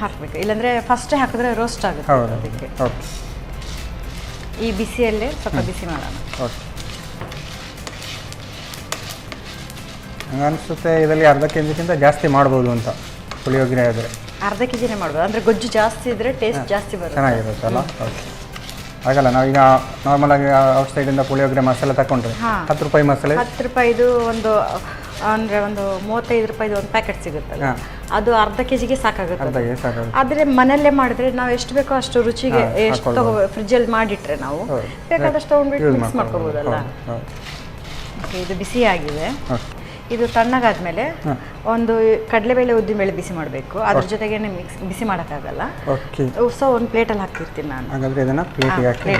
ಹಾಕಬೇಕು, ಇಲ್ಲಾಂದರೆ ಫಸ್ಟೇ ಹಾಕಿದ್ರೆ ರೋಸ್ಟ್ ಆಗುತ್ತೆ. ಹೌದು ಅದಕ್ಕೆ ಓಕೆ. ಈ ಬಿಸಿಯಲ್ಲೇ ಸ್ವಲ್ಪ ಬಿಸಿ ಮಾಡೋಣ. ಓಕೆ ಹಂಗೆ ಅನಿಸುತ್ತೆ ಇದರಲ್ಲಿ ಅರ್ಧ ಕೆ ಜಿಗಿಂತ ಜಾಸ್ತಿ ಮಾಡ್ಬೋದು ಅಂತ ಪುಳಿಯೋಗರೆ ಆದರೆ. ಅರ್ಧ ಕೆ ಜಿನೇ ಮಾಡ್ಬೋದು, ಅಂದರೆ ಗೊಜ್ಜು ಜಾಸ್ತಿ ಇದ್ದರೆ ಟೇಸ್ಟ್ ಜಾಸ್ತಿ ಬರುತ್ತೆ, ಚೆನ್ನಾಗಿರುತ್ತಲ್ಲ. ಓಕೆ ಆಗಲ್ಲ ನಾವೀಗ ನಾರ್ಮಲಾಗಿ ಔಟ್ ಸೈಡಿಂದ ಪುಳಿಯೋಗರೆ ಮಸಾಲೆ ತಗೊಂಡ್ರೆ 10 ರೂಪಾಯಿ ಮಸಾಲೆ, 10 ರೂಪಾಯಿದು ಒಂದು ಅಂದರೆ ಒಂದು 35 ರೂಪಾಯಿದು ಒಂದು ಪ್ಯಾಕೆಟ್ ಸಿಗುತ್ತಲ್ಲ, ಅದು ಅರ್ಧ ಕೆ ಜಿಗೆ ಸಾಕಾಗುತ್ತೆ. ಆದರೆ ಮನೆಯಲ್ಲೇ ಮಾಡಿದ್ರೆ ನಾವು ಎಷ್ಟು ಬೇಕೋ ಅಷ್ಟು ರುಚಿಗೆ ಎಷ್ಟು ತಗೋ ಫ್ರಿಜ್ಜಲ್ಲಿ ಮಾಡಿಟ್ರೆ ನಾವು ಬೇಕಾದಷ್ಟು ತೊಗೊಂಡ್ಬಿಟ್ಟು ಮಿಕ್ಸ್ ಮಾಡ್ಕೋಬೋದಲ್ಲ. ಓಕೆ ಇದು ಬಿಸಿಯಾಗಿದೆ. ಇದು ತಣ್ಣಗಾದ್ಮೇಲೆ ಒಂದು ಕಡಲೆಬೇಳೆ ಉದ್ದಿನಬೇಳೆ ಬಿಸಿ ಮಾಡಬೇಕು, ಅದ್ರ ಜೊತೆಗೆ ಬಿಸಿ ಮಾಡೋಕ್ಕಾಗಲ್ಲ. ಸೊ ಒಂದು ಪ್ಲೇಟಲ್ಲಿ ಹಾಕಿರ್ತೀನಿ ನಾನು. ಹಾಗಾದರೆ ಇದನ್ನು ಪ್ಲೇಟಿಗೆ ಹಾಕಿ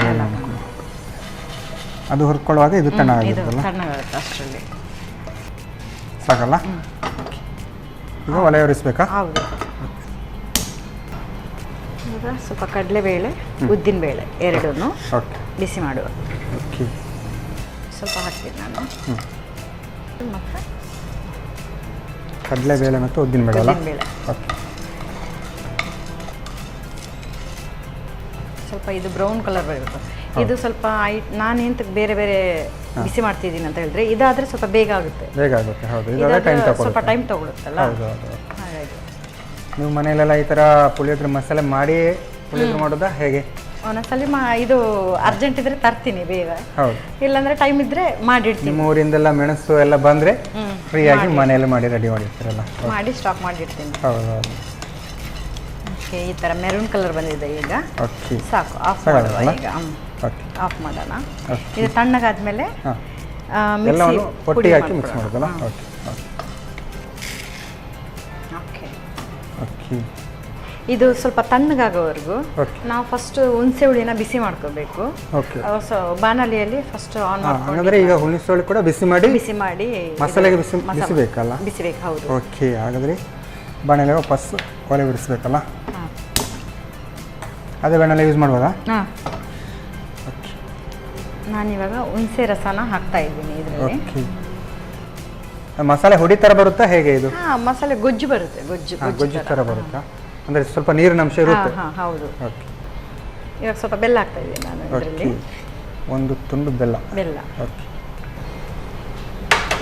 ಅದು ಹುರ್ಕೊಳ್ಳುವಾಗ ಇದು ತಣ್ಣಗಾಗುತ್ತಲ್ಲ, ತಣ್ಣಗಾಗುತ್ತೆ ಅಷ್ಟರಲ್ಲಿ ಸಾಕಲ್ಲ. ಈಗ ಒಲೆ ಉರಿಸ್ಬೇಕಾ? ಹೌದು. ಈಗ ಸ್ವಲ್ಪ ಕಡಲೆಬೇಳೆ ಉದ್ದಿನಬೇಳೆ ಎರಡೂ ಬಿಸಿ ಮಾಡುವ. ಓಕೆ ಸ್ವಲ್ಪ ಹಾಕ್ತೀನಿ ನಾನು. ಮತ್ತು ಕಡಲೆಬೇಳೆ ಮತ್ತು ಉದ್ದಿನಬೇಳೆ ಅಲ್ಲ? ಓಕೆ ಸ್ವಲ್ಪ ಇದು ಬ್ರೌನ್ ಕಲರ್ ಬರುತ್ತೆ. ಇದು ಸ್ವಲ್ಪ ನಾನೆಂತ ಬೇರೆ ಬೇರೆ ಬಿಸಿ ಮಾಡ್ತಿದ್ದೀನಿ ಅಂತ ಹೇಳಿದ್ರೆ ಇದಾದರೆ ಸ್ವಲ್ಪ ಬೇಗ ಆಗುತ್ತೆ. ಹೌದು, ಸ್ವಲ್ಪ ಟೈಮ್ ತಗೊಳುತ್ತಲ್ಲ. ಹಾಗಾಗಿ ನೀವು ಮನೆಯಲ್ಲೆಲ್ಲ ಈ ಥರ ಪುಳಿಯೋಗರೆ ಮಸಾಲೆ ಮಾಡಿ ಪುಳಿಯೋಗರೆ ಮಾಡೋದಾ ಹೇಗೆ? ಒಂದೊಂದ್ಸಲಿ ಇದು ಅರ್ಜೆಂಟ್ ಇದ್ರೆ ತರ್ತೀನಿ ಬೇಗ, ಹೌದು. ಇಲ್ಲಾಂದ್ರೆ ಟೈಮ್ ಇದ್ರೆ ಮಾಡಿಡ್ತೀನಿ. ನಿಮ್ಮ ಊರಿಂದೆಲ್ಲ ಮೆಣಸು ಎಲ್ಲ ಬಂದರೆ ಫ್ರೀಯಾಗಿ ಮನೆಯಲ್ಲಿ ಮಾಡಿ ರೆಡಿ ಮಾಡಿರ್ತೀರಲ್ಲ, ಮಾಡಿ ಸ್ಟಾಕ್ ಮಾಡಿಡ್ತೀನಿ. ಹೌದು. ಓಕೆ ಈ ಥರ ಮೆರೂನ್ ಕಲರ್ ಬಂದಿದೆ ಈಗ. ಓಕೆ ಸಾಕು, ಆಫ್ ಮಾಡುವ ಈಗ. ಆಫ್ ಮಾಡೋಣ. ಇದು ತಣ್ಣಗಾದ್ಮೇಲೆ ಎಲ್ಲವನ್ನು ಒಟ್ಟಿಗೆ ಹಾಕಿ ಮಿಕ್ಸ್ ಮಾಡೋದಲ್ಲ? Okay okay okay. ಇದು ಸ್ವಲ್ಪ ತಣ್ಣಗಾಗೋವರೆಗೂ ನಾವು ಫಸ್ಟ್ ಹುಣಸೆ ಹುಳಿನ ಬಿಸಿ ಮಾಡ್ಕೋಬೇಕು. ಸೊ ಬಾಣಲಿಯಲ್ಲಿ ಫಸ್ಟ್ ಆನ್ ಹಾಗಾದ್ರೆ ಈಗ ಹುಣಸೆ ಹುಳಿ ಕೂಡ ಬಿಸಿ ಮಾಡಿ ಮಸಾಲೆಗೆ ಬಿಸಿಬೇಕಲ್ಲ? ಬಿಸಿಬೇಕು, ಹೌದು. ಓಕೆ ಹಾಗಾದ್ರೆ ಬಾಣಲೆ ವಾಪಸ್ ಒಲೆ ಬಿಡಿಸ್ಬೇಕಲ್ಲ? ಅದೇ ಬಾಣಲೆ ಯೂಸ್ ಮಾಡ್ಬೋದಾ? ಹಾಂ, ನಾನಿವಾಗ ಹುಣಸೆ ರಸನ ಹಾಕ್ತಾ ಇದ್ದೀನಿ ಇದರಲ್ಲಿ. ಓಕೆ ಮಸಾಲೆ ಹುಡಿ ಥರ ಬರುತ್ತಾ ಹೇಗೆ ಇದು? ಹಾಂ, ಮಸಾಲೆ ಗೊಜ್ಜು ಬರುತ್ತೆ, ಗೊಜ್ಜು ಥರ ಬರುತ್ತಾ? ಅಂದರೆ ಸ್ವಲ್ಪ ನೀರಿನ ಅಂಶ ಇರುತ್ತೆ? ಹಾಂ ಹೌದು. ಓಕೆ ಇವಾಗ ಸ್ವಲ್ಪ ಬೆಲ್ಲ ಹಾಕ್ತಾ ಇದ್ದೀನಿ ನಾನು ಇದರಲ್ಲಿ. ಒಂದು ತುಂಡು ಬೆಲ್ಲ. ಓಕೆ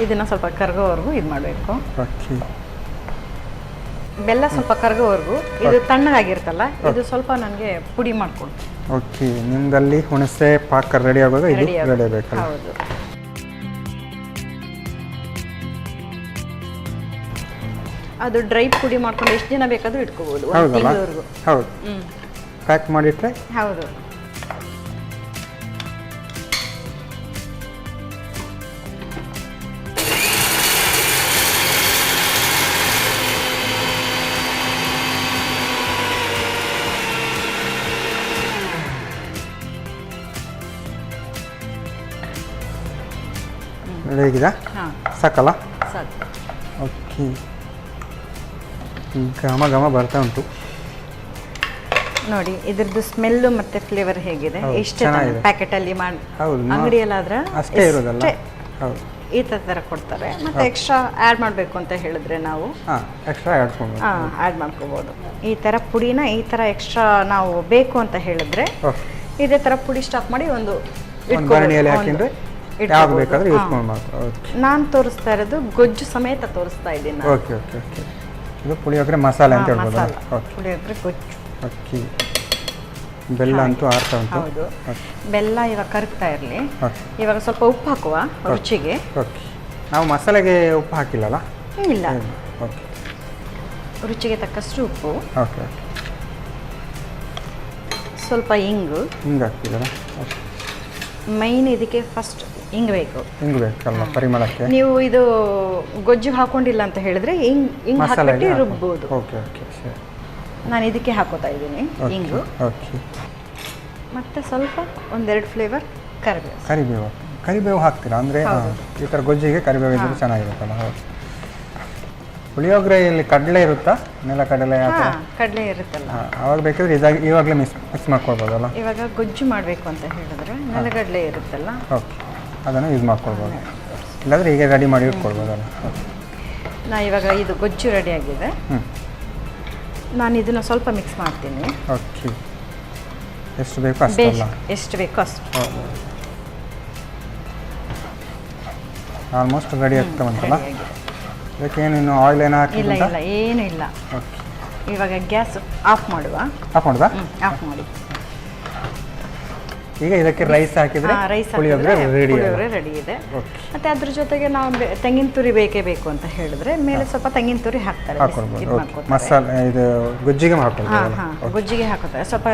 ಇದನ್ನು ಸ್ವಲ್ಪ ಕರಗೋವರೆಗೂ ಇದು ಮಾಡಬೇಕು. ಓಕೆ ಬೆಲ್ಲ ಸ್ವಲ್ಪ ಕರಗೋವರೆಗೂ. ಇದು ತಣ್ಣಗಾಗಿರುತ್ತಲ್ಲ, ಇದು ಸ್ವಲ್ಪ ನನಗೆ ಪುಡಿ ಮಾಡ್ಕೊಂಡು. ಓಕೆ ನಿಮ್ದಲ್ಲಿ ಹುಣಸೆ ಪಾಕ ರೆಡಿ ಆಗೋದು ಇದು ರೆಡಿ ಆಗಬೇಕಲ್ಲ? ಹೌದು. ಅದು ಡ್ರೈ ಪುಡಿ ಮಾಡ್ಕೊಂಡು ಎಷ್ಟು ದಿನ ಬೇಕಾದರೂ ಇಟ್ಕೋಬಹುದು, ಒಂದು ತಿಂಗಳವರೆಗೂ. ಹೌದು, ಪ್ಯಾಕ್ ಮಾಡಿಟ್ರೆ. ಹೌದು. ಹೇಗಿದಾ? ಸಾಕಲ್ಲ? ಸಾಕು. ಓಕೆ ಘಮ ಬರ್ತಾ ಉಂಟು ನೋಡಿ, ಇದ್ರದ್ದು ಸ್ಮೆಲ್ಲು ಮತ್ತೆ ಫ್ಲೇವರ್ ಹೇಗಿದೆ. ಎಷ್ಟು ಪ್ಯಾಕೆಟಲ್ಲಿ ಮಾಡಿ ಅಂಗಡಿಯಲ್ಲಾದ್ರೆ ಅಷ್ಟೇ ಇರೋದಲ್ಲ, ಈ ಥರ ಕೊಡ್ತಾರೆ. ಮತ್ತೆ ಎಕ್ಸ್ಟ್ರಾ ಆ್ಯಡ್ ಮಾಡಬೇಕು ಅಂತ ಹೇಳಿದ್ರೆ ನಾವು ಎಕ್ಸ್ಟ್ರಾ ಆ್ಯಡ್ ಮಾಡ್ಕೋಬೋದು. ಈ ಥರ ಪುಡಿನ ಈ ಥರ ಎಕ್ಸ್ಟ್ರಾ ನಾವು ಬೇಕು ಅಂತ ಹೇಳಿದ್ರೆ ಇದೇ ಥರ ಪುಡಿ ಸ್ಟಾಕ್ ಮಾಡಿ ಒಂದು ನಾನು ತೋರಿಸ್ತಾ ಇರೋದು ಗೊಜ್ಜು ಸಮೇತ ತೋರಿಸ್ತಾ ಇದ್ದೀನಿ. Okay okay okay. ಇದು ಪುಳಿಯೋಗರೆ ಮಸಾಲೆ ಅಂತ ಹೇಳ್ಬೋದು. ಪುಳಿಯೋಗರೆ ಗೊಜ್ಜು. ಓಕೆ ಬೆಲ್ಲ ಅಂತೂ ಆರ್ತಾ ಉಂಟು. ಹೌದು, ಬೆಲ್ಲ ಇವಾಗ ಕರಗ್ತಾ ಇರಲಿ. ಇವಾಗ ಸ್ವಲ್ಪ ಉಪ್ಪು ಹಾಕುವ ರುಚಿಗೆ. ಓಕೆ ನಾವು ಮಸಾಲೆಗೆ ಉಪ್ಪು ಹಾಕಿಲ್ಲಲ್ಲ? ಇಲ್ಲ. ಓಕೆ ರುಚಿಗೆ ತಕ್ಕಷ್ಟು ಉಪ್ಪು. Okay okay. ಸ್ವಲ್ಪ ಇಂಗು ಹಾಕ್ತಿಲ್ಲ? ಮೈನ್ ಇದಕ್ಕೆ ಫಸ್ಟ್ ಇಂಗು ಬೇಕಲ್ಲ ಪರಿಮಳಕ್ಕೆ. ನೀವು ಇದು ಗೊಜ್ಜು ಹಾಕೊಂಡಿಲ್ಲ ಅಂತ ಹೇಳಿದ್ರೆ ಇಂಗು ಹಾಕಿ ರುಬ್ಬೋದು. ಓಕೆ ಓಕೆ ಸರಿ. ನಾನು ಇದಕ್ಕೆ ಹಾಕೋತಾ ಇದ್ದೀನಿ ಇಂಗು. ಓಕೆ, ಮತ್ತು ಸ್ವಲ್ಪ ಒಂದೆರಡು ಫ್ಲೇವರ್ ಕರಿಬೇವು. ಕರಿಬೇವು ಹಾಕ್ತೀರಾ ಅಂದರೆ ಈ ಥರ ಗೊಜ್ಜಿಗೆ ಕರಿಬೇವು ಇದ್ರೆ ಚೆನ್ನಾಗಿರುತ್ತಲ್ಲ. ಹೌದು. ಪುಳಿಯೋಗರೆಯಲ್ಲಿ ಕಡಲೆ ಇರುತ್ತಾ? ನೆಲಕಡಲೆ ಕಡಲೆ ಇರುತ್ತಲ್ಲ, ಅವಾಗ ಬೇಕಾದ್ರೆ ಇವಾಗಲೇ ಮಿಕ್ಸ್ ಮಾಡ್ಕೊಳ್ಬೋದಲ್ಲ. ಇವಾಗ ಗೊಜ್ಜು ಮಾಡಬೇಕು ಅಂತ ಹೇಳಿದ್ರೆ ನೆಲಗಡಲೆ ಇರುತ್ತಲ್ಲ, ಓಕೆ, ಅದನ್ನು ಯೂಸ್ ಮಾಡ್ಕೊಳ್ಬೋದು. ಇಲ್ಲಾಂದರೆ ಈಗ ರೆಡಿ ಮಾಡಿ ಇಟ್ಕೊಳ್ಬೋದಲ್ಲ. ನಾ ಇವಾಗ ಇದು ಗೊಜ್ಜು ರೆಡಿ ಆಗಿದೆ. ನಾನು ಇದನ್ನು ಸ್ವಲ್ಪ ಮಿಕ್ಸ್ ಮಾಡ್ತೀನಿ. ಓಕೆ, ಎಷ್ಟು ಬೇಕೋ ಅಷ್ಟಲ್ಲ, ಎಷ್ಟು ಬೇಕೋ ಅಷ್ಟು. ಆಲ್ಮೋಸ್ಟ್ ರೆಡಿ ಆಗ್ತಾ ಬಂತಲ್ಲ. ಇದಕ್ಕೆ ಏನು ಆಯಿಲ್ ಏನೋ ಹಾಕಿ? ಇಲ್ಲ ಇಲ್ಲ, ಏನೂ ಇಲ್ಲ. ಓಕೆ, ಇವಾಗ ಗ್ಯಾಸ್ ಆಫ್ ಮಾಡುವ. ಆಫ್ ಮಾಡುದಾ? ಆಫ್ ಮಾಡಿ. ಈಗ ಇದಕ್ಕೆ ರೈಸ್ ಹಾಕಿದ್ರೆ ಪುಳಿಯೋಗರೆ ರೆಡಿ ಇದೆ. ಮತ್ತೆ ಅದ್ರ ಜೊತೆಗೆ ನಾವು ತೆಂಗಿನ ತುರಿ ಬೇಕೇ ಬೇಕು ಅಂತ ಹೇಳಿದ್ರೆ ಮೇಲೆ ಸ್ವಲ್ಪ ತೆಂಗಿನ ತುರಿ ಹಾಕ್ತಾರೆ. ಮಸಾಲೆ ಇದು ಗೊಜ್ಜಿಗೆ ಹಾಕ್ತಾರೆ. ಗೊಜ್ಜಿಗೆ ಹಾಕೋತಾರೆ, ಸ್ವಲ್ಪ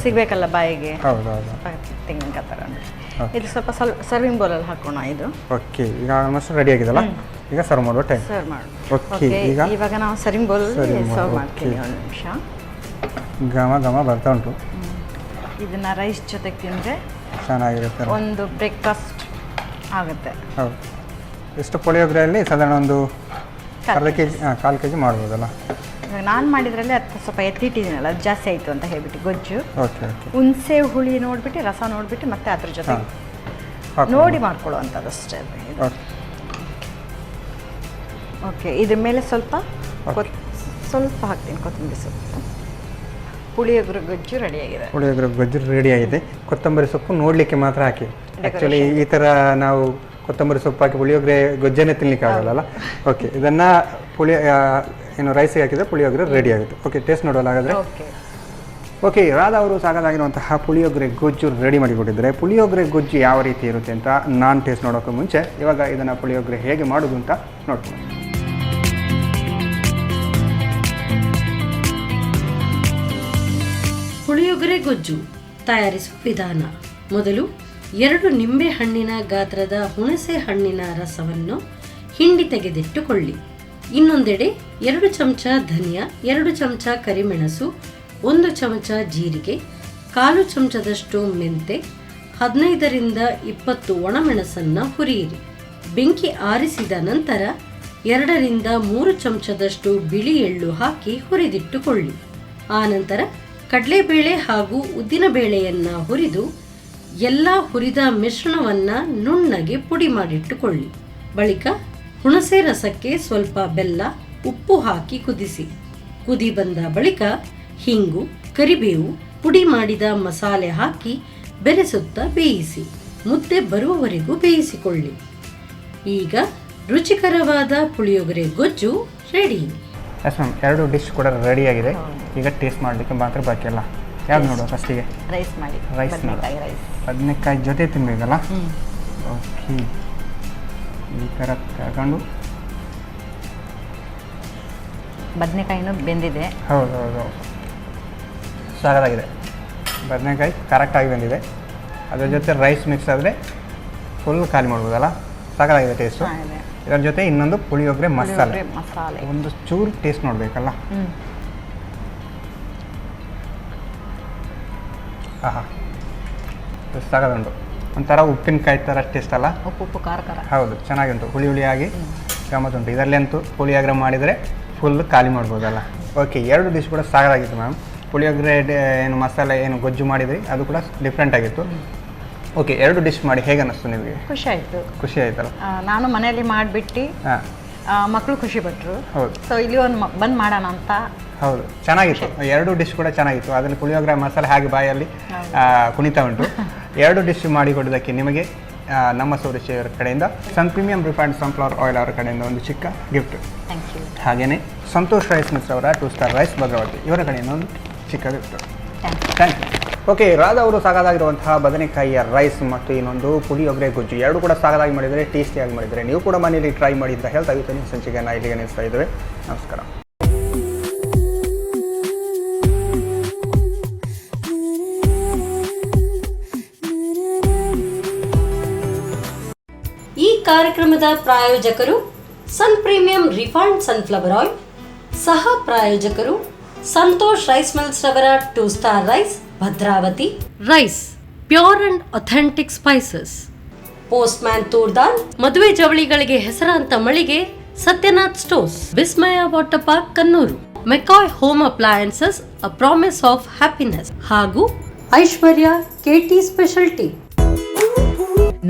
ಸಿಗ್ಬೇಕಲ್ಲ ಬಾಯಿಗೆ. ತೆಂಗಿನಕಾಯಿ ಥರ. ಇದು ಸ್ವಲ್ಪ ಸರ್ವಿಂಗ್ ಬೌಲಲ್ಲಿ ಹಾಕೋಣ. ಇದು ಓಕೆ, ಈಗ ಆಲ್ಮೋಸ್ಟ್ ರೆಡಿ ಆಗಿದೆಲ್ಲ. ಈಗ ಸರ್ವ್ ಮಾಡುವ ಟೈಮ್. ಸರ್ವ್ ಮಾಡಿ. ಓಕೆ, ಇವಾಗ ನಾವು ಸರ್ವಿಂಗ್ ಬೌಲಲ್ಲಿ ಸರ್ವ್ ಮಾಡ್ತೀವಿ. ಒಂದು ನಿಮಿಷ. ಘಮ ಬರ್ತಾ ಉಂಟು. ಇದನ್ನ ರೈಸ್ ಜೊತೆಗೆ ತಿಂದರೆ ಚೆನ್ನಾಗಿರುತ್ತೆ, ಒಂದು ಬ್ರೇಕ್ಫಾಸ್ಟ್ ಆಗುತ್ತೆ. ಹೌದು. ಎಷ್ಟು ಪುಳಿಯೋಗರೆಯಲ್ಲಿ ಸಾಧಾರಣ ಒಂದು ಅರ್ಧ ಕೆ ಜಿ, 1/4 kg ಮಾಡ್ಬೋದಲ್ಲ. ಇವಾಗ ನಾನು ಮಾಡಿದ್ರಲ್ಲಿ ಅದು ಸ್ವಲ್ಪ ಎತ್ತಿಟ್ಟಿದ್ದೀನಲ್ಲ, ಅದು ಜಾಸ್ತಿ ಆಯಿತು ಅಂತ ಹೇಳ್ಬಿಟ್ಟು ಗೊಜ್ಜು. ಓಕೆ ಓಕೆ, ಹುಣಸೆ ಹುಳಿ ನೋಡಿಬಿಟ್ಟು ರಸ ನೋಡಿಬಿಟ್ಟು ಮತ್ತೆ ಅದ್ರ ಜೊತೆ ನೋಡಿ ಮಾಡ್ಕೊಳ್ಳೋ ಅಂಥದ್ದು ಅಷ್ಟೇ. ಓಕೆ, ಇದ್ರ ಮೇಲೆ ಸ್ವಲ್ಪ ಹಾಕ್ತೀನಿ ಕೊತ್ತಂಬರಿ ಸೊಪ್ಪು. ಪುಳಿಯೋಗರೆ ಗೊಜ್ಜು ರೆಡಿಯಾಗಿದೆ. ಪುಳಿಯೋಗರೆ ಗೊಜ್ಜು ರೆಡಿಯಾಗಿದೆ. ಕೊತ್ತಂಬರಿ ಸೊಪ್ಪು ನೋಡಲಿಕ್ಕೆ ಮಾತ್ರ ಹಾಕಿ. ಆ್ಯಕ್ಚುಲಿ ಈ ಥರ ನಾವು ಕೊತ್ತಂಬರಿ ಸೊಪ್ಪು ಹಾಕಿ ಪುಳಿಯೋಗರೆ ಗೊಜ್ಜನ್ನೇ ತಿನ್ನಲಿಕ್ಕೆ ಆಗಲ್ಲ. ಓಕೆ, ಇದನ್ನು ಏನು ರೈಸಿಗೆ ಹಾಕಿದರೆ ಪುಳಿಯೋಗರೆ ರೆಡಿ ಆಗುತ್ತೆ. ಓಕೆ, ಟೇಸ್ಟ್ ನೋಡೋಲ್ಲ ಹಾಗಾದರೆ. ಓಕೆ, ರಾಧಾ ಅವರು ಸಾಕಾಗಿರುವಂತಹ ಪುಳಿಯೋಗರೆ ಗೊಜ್ಜು ರೆಡಿ ಮಾಡಿಕೊಟ್ಟಿದ್ದಾರೆ. ಪುಳಿಯೋಗರೆ ಗೊಜ್ಜು ಯಾವ ರೀತಿ ಇರುತ್ತೆ ಅಂತ ನಾನು ಟೇಸ್ಟ್ ನೋಡೋಕ್ಕೆ ಮುಂಚೆ ಇವಾಗ ಇದನ್ನು ಪುಳಿಯೋಗರೆ ಹೇಗೆ ಮಾಡೋದು ಅಂತ ನೋಡ್ತೀನಿ. ಪುಳಿಯೋಗರೆ ಗೊಜ್ಜು ತಯಾರಿಸುವ ವಿಧಾನ. ಮೊದಲು 2 ನಿಂಬೆ ಹಣ್ಣಿನ ಗಾತ್ರದ ಹುಣಸೆ ಹಣ್ಣಿನ ರಸವನ್ನು ಹಿಂಡಿ ತೆಗೆದಿಟ್ಟುಕೊಳ್ಳಿ. ಇನ್ನೊಂದೆಡೆ 2 ಚಮಚ ಧನಿಯಾ, 2 ಚಮಚ ಕರಿಮೆಣಸು, 1 ಚಮಚ ಜೀರಿಗೆ, 1/4 ಚಮಚದಷ್ಟು ಮೆಂತೆ, 15 ರಿಂದ 20 ಒಣಮೆಣಸನ್ನು ಹುರಿಯಿರಿ. ಬೆಂಕಿ ಆರಿಸಿದ ನಂತರ 2 ರಿಂದ 3 ಚಮಚದಷ್ಟು ಬಿಳಿ ಎಳ್ಳು ಹಾಕಿ ಹುರಿದಿಟ್ಟುಕೊಳ್ಳಿ. ಆನಂತರ ಕಡಲೆಬೇಳೆ ಹಾಗೂ ಉದ್ದಿನಬೇಳೆಯನ್ನು ಹುರಿದು ಎಲ್ಲ ಹುರಿದ ಮಿಶ್ರಣವನ್ನು ನುಣ್ಣಗೆ ಪುಡಿ ಮಾಡಿಟ್ಟುಕೊಳ್ಳಿ. ಬಳಿಕ ಹುಣಸೆ ರಸಕ್ಕೆ ಸ್ವಲ್ಪ ಬೆಲ್ಲ, ಉಪ್ಪು ಹಾಕಿ ಕುದಿಸಿ. ಕುದಿ ಬಂದ ಬಳಿಕ ಹಿಂಗು, ಕರಿಬೇವು, ಪುಡಿ ಮಾಡಿದ ಮಸಾಲೆ ಹಾಕಿ ಬೆರೆಸುತ್ತಾ ಬೇಯಿಸಿ. ಮುದ್ದೆ ಬರುವವರೆಗೂ ಬೇಯಿಸಿಕೊಳ್ಳಿ. ಈಗ ರುಚಿಕರವಾದ ಪುಳಿಯೋಗರೆ ಗೊಜ್ಜು ರೆಡಿ. ಎಸ್ ಮ್ಯಾಮ್, 2 ಡಿಶ್ ಕೂಡ ರೆಡಿಯಾಗಿದೆ. ಈಗ ಟೇಸ್ಟ್ ಮಾಡಲಿಕ್ಕೆ ಮಾತ್ರ ಬಾಕಿ ಅಲ್ಲ. ಯಾವ್ದು ನೋಡುವ ಫಸ್ಟಿಗೆ? ರೈಸ್ ಮಾಡಿ. ರೈಸ್ ಬದನೆಕಾಯಿ ಜೊತೆ ತಿನ್ನಬೇಕಲ್ಲ. ಓಕೆ, ಈ ಥರ ತಗೊಂಡು. ಬದನೆಕಾಯಿನೂ ಬೆಂದಿದೆ. ಹೌದು, ಸಾಕಾಗಿದೆ. ಬದನೆಕಾಯಿ ಕರೆಕ್ಟಾಗಿ ಬೆಂದಿದೆ. ಅದ್ರ ಜೊತೆ ರೈಸ್ ಮಿಕ್ಸ್ ಆದರೆ ಫುಲ್ ಖಾಲಿ ಮಾಡ್ಬೋದಲ್ಲ. ಸಾಕಾಗಿದೆ ಟೇಸ್ಟು. ಇದರ ಜೊತೆ ಇನ್ನೊಂದು ಪುಳಿಯೋಗರೆ ಮಸಾಲೆ. ಒಂದು ಚೂರು ಟೇಸ್ಟ್ ನೋಡಬೇಕಲ್ಲ. ಆಹಾ, ಸಾಕಾಗುಂಟು. ಒಂಥರ ಉಪ್ಪಿನಕಾಯಿ ಥರ ಟೇಸ್ಟ್ ಅಲ್ಲ. ಉಪ್ಪು ಖಾರ. ಹೌದು, ಚೆನ್ನಾಗುಂಟು. ಹುಳಿಯಾಗಿ ಗಮ್ಮತ್ತುಂಟು. ಇದರಲ್ಲಂತೂ ಪುಳಿಯೋಗರೆ ಮಾಡಿದರೆ ಫುಲ್ ಖಾಲಿ ಮಾಡ್ಬೋದಲ್ಲ. ಓಕೆ, 2 ಡಿಶ್ ಕೂಡ ಸಾಕಾಗಿತ್ತು ಮ್ಯಾಮ್. ಪುಳಿಯೋಗರೆ ಏನು ಮಸಾಲೆ ಏನು ಗೊಜ್ಜು ಮಾಡಿದ್ರಿ ಅದು ಕೂಡ ಡಿಫ್ರೆಂಟ್ ಆಗಿತ್ತು. ಓಕೆ, 2 ಡಿಶ್ ಮಾಡಿ ಹೇಗೆ ಅನ್ನಿಸ್ತು ನಿಮಗೆ? ಖುಷಿ ಆಯ್ತಲ್ಲ. ನಾನು ಮನೆಯಲ್ಲಿ ಮಾಡಿಬಿಟ್ಟು ಮಕ್ಕಳು ಖುಷಿ ಪಟ್ಟರು. ಹೌದು. ಸೊ ಇಲ್ಲಿ ಒಂದು ಬಂದ್ ಮಾಡೋಣ ಅಂತ. ಹೌದು, ಚೆನ್ನಾಗಿತ್ತು. 2 ಡಿಶ್ ಕೂಡ ಚೆನ್ನಾಗಿತ್ತು. ಅದರಲ್ಲಿ ಪುಳಿಯೋಗರೆ ಮಸಾಲೆ ಹಾಗೆ ಬಾಯಲ್ಲಿ ಕುಣಿತಾ ಉಂಟು. 2 ಡಿಶ್ ಮಾಡಿಕೊಡೋದಕ್ಕೆ ನಿಮಗೆ ನಮ್ಮ ಸೌರಶಿಯವರ ಕಡೆಯಿಂದ ಸನ್ ಪ್ರೀಮಿಯಂ ರಿಫೈನ್ಡ್ ಸನ್ಫ್ಲವರ್ ಆಯಿಲ್ ಅವರ ಕಡೆಯಿಂದ ಒಂದು ಚಿಕ್ಕ ಗಿಫ್ಟ್. Thank you. ಹಾಗೆಯೇ ಸಂತೋಷ್ ರೈಸ್ ಮಿಲ್ಸ್ ಅವರ 2 ಸ್ಟಾರ್ ರೈಸ್ ಭದ್ರಾವತಿ ಇವರ ಕಡೆಯಿಂದ ಒಂದು ಚಿಕ್ಕ gift. Thank you. Okay, Radha ಅವರು ಸಾಕಾಗಿರುವಂತಹ ಬದನೆಕಾಯಿಯ ರೈಸ್ ಮತ್ತು ಇನ್ನೊಂದು ಪುಳಿಯೋಗರೆ ಗೊಜ್ಜು 2 ಕೂಡ ಸಾಕಾಗಿ ಮಾಡಿದರೆ, ಟೇಸ್ಟಿಯಾಗಿ ಮಾಡಿದರೆ. ನೀವು ಕೂಡ ಮನೆಯಲ್ಲಿ ಟ್ರೈ ಮಾಡಿದ್ದ ಹೆಲ್ತ್ ಆಗುತ್ತೆ. ನಿಮ್ಮ ಸಂಚಿಕೆಯನ್ನು ಇಲ್ಲಿಗೆ ನಿಲ್ಲಿಸ್ತಾ ಇದ್ದೇವೆ. ನಮಸ್ಕಾರ. ಈ ಕಾರ್ಯಕ್ರಮದ ಪ್ರಾಯೋಜಕರು sun premium refined sunflower oil. ಸಹ ಪ್ರಾಯೋಜಕರು ಸಂತೋಷ್ ರೈಸ್ ಮಿಲ್ಸ್ ರವರ 2 star rice Bhadravati. Rice pure and authentic spices. Postman toor dal. ಮದುವೆ ಜವಳಿಗಳಿಗೆ ಹೆಸರಾಂತ ಮಳಿಗೆ Satyanath stores. Vismaya water park Kannur. McCoy home appliances a promise of happiness ಹಾಗೂ ಐಶ್ವರ್ಯ ಕೆಟಿ ಸ್ಪೆಷಾಲಿಟಿ.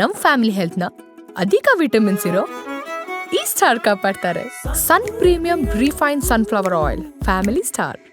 ನಮ್ ಫ್ಯಾಮಿಲಿ ಹೆಲ್ತ್ ನ ಅಧಿಕ ವಿಟಮಿನ್ಸ್ ಇರೋ ಈ ಸ್ಟಾರ್ ಕಾಪಾಡ್ತಾರೆ. Sun premium refined sunflower oil, family star.